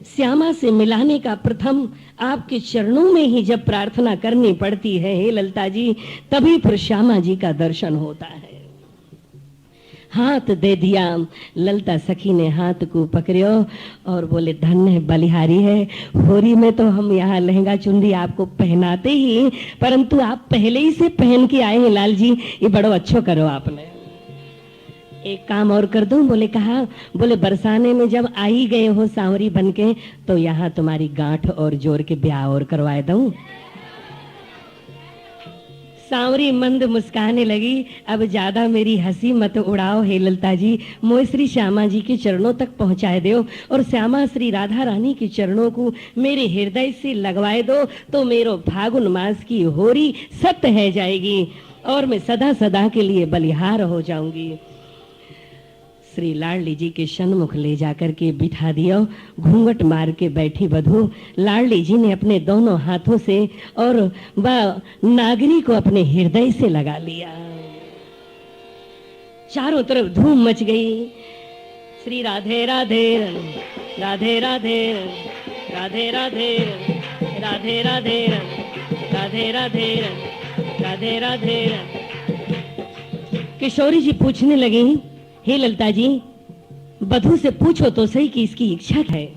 श्यामा से मिलाने का प्रथम आपके चरणों में ही जब प्रार्थना करनी पड़ती है हे ललता जी, तभी फिर श्यामा जी का दर्शन होता है। हाथ दे दिया, ललता सखी ने हाथ को पकड़ो और बोले धन्य बलिहारी है। होरी में तो हम यहाँ लहंगा चुनरी आपको पहनाते ही, परंतु आप पहले ही से पहन के आए हैं लाल जी, ये बड़ो अच्छो करो आपने। एक काम और कर दूं? बोले कहा? बोले बरसाने में जब आ ही गए हो सांवरी बनके, तो यहाँ तुम्हारी गांठ और जोड़ के ब्याह और करवाए दूं। सांवरी मंद मुस्काने लगी, अब ज्यादा मेरी हंसी मत उड़ाओ हे ललता जी, मोह श्री श्यामा जी के चरणों तक पहुंचाए दो और श्यामा श्री राधा रानी के चरणों को मेरे हृदय से लगवाए दो, तो मेरो फागुन मास की होरी सत्य है जाएगी और मैं सदा सदा के लिए बलिहार हो जाऊंगी। श्री लाडली जी के सन्मुख ले जाकर के बिठा दिया। घूंघट मार के बैठी वधू लाडली जी ने अपने दोनों हाथों से और वह नागरी को अपने हृदय से लगा लिया। चारों तरफ धूम मच गई। श्री राधे राधे राधे राधे राधे राधे राधे राधे राधे राधे राधे राधे। किशोरी जी पूछने लगी, हे ललता जी, बधू से पूछो तो सही कि इसकी इच्छा क्या है।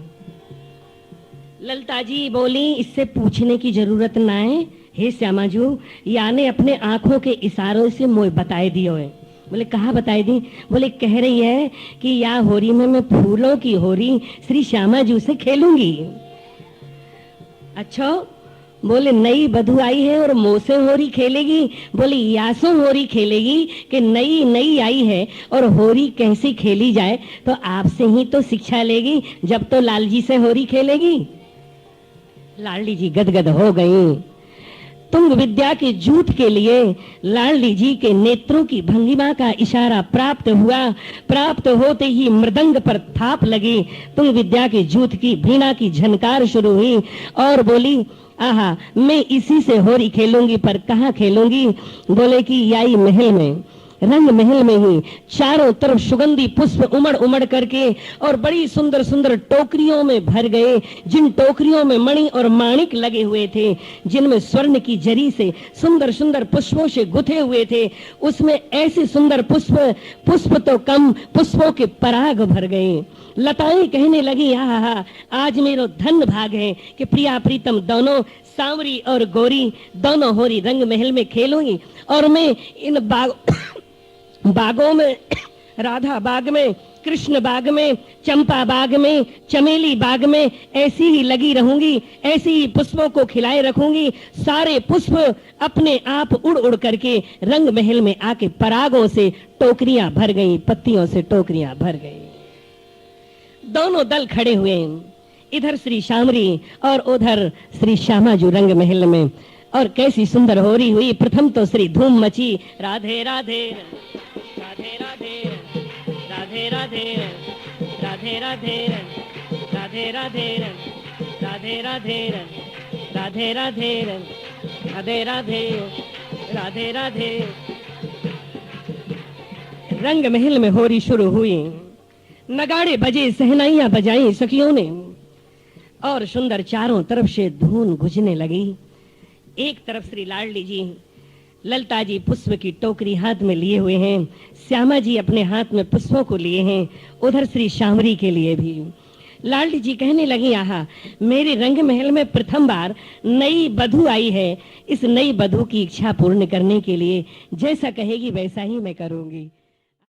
ललता जी बोली, इससे पूछने की जरूरत ना है हे श्यामा जू, याने अपने आंखों के इशारों से मोह बताए दियो है। बोले कहा बताए दी? बोले कह रही है कि या होरी में मैं फूलों की होरी श्री श्यामा जू से खेलूंगी। अच्छा, बोले नई बधू आई है और मोसे होरी खेलेगी? बोले यासो होरी खेलेगी कि नई नई आई है और होरी कैसे खेली जाए तो आपसे ही तो शिक्षा लेगी, जब तो लाल जी से होरी खेलेगी। लाडली जी गदगद हो गई। तुंग विद्या के जूथ के लिए लाडली जी के नेत्रों की भंगिमा का इशारा प्राप्त हुआ। प्राप्त होते ही मृदंग पर थाप लगी। तुंग विद्या के जूथ की वीणा की झनकार शुरू हुई और बोली, आहा, मैं इसी से होरी खेलूंगी, पर कहाँ खेलूंगी? बोले कि याई महल में, रंग महल में ही चारों तरफ सुगंधी पुष्प उमड़ उमड़ करके और बड़ी सुंदर सुंदर टोकरियों में भर गए, जिन टोकरियों में मणि और माणिक लगे हुए थे, जिनमें स्वर्ण की जरी से सुंदर सुंदर पुष्पों से गुथे हुए थे, उसमें ऐसे सुंदर पुष्प तो कम, पुष्पों के पराग भर गए। लताएं कहने लगी, हा, आज मेरो धन भाग है कि प्रिया प्रीतम दोनों सांवरी और गोरी दोनों होरी रंग महल में खेलूंगी और मैं इन बागों में राधा बाग में, कृष्ण बाग में, चंपा बाग में, चमेली बाग में ऐसी ही लगी रहूंगी, ऐसी ही पुष्पों को खिलाए रखूंगी। सारे पुष्प अपने आप उड़ उड़ करके रंग महल में आके परागों से टोकरियां भर गई, पत्तियों से टोकरियां भर गई। दोनों दल खड़े हुए, इधर श्री श्यामरी और उधर श्री श्यामाजू रंग महल में, और कैसी सुंदर होरी हुई। प्रथम तो श्री धूम मची, राधे राधे राधे राधे राधे राधे राधे राधे राधे राधे राधे राधे राधे राधे राधे राधे राधे। रंग महल में होरी शुरू हुई। नगाड़े बजे, सहनाइयां बजाई सखियों ने और सुंदर चारों तरफ से धून गुजने लगी। एक तरफ श्री लाडली जी, ललता जी पुष्प की टोकरी हाथ में लिए हुए हैं, श्यामा जी अपने हाथ में पुष्पों को लिए हैं, उधर श्री श्यामरी के लिए भी। लाडली जी कहने लगी, आहा, मेरे रंग महल में प्रथम बार नई बधू आई है। इस नई बधू की इच्छा पूर्ण करने के लिए जैसा कहेगी वैसा ही मैं करूंगी।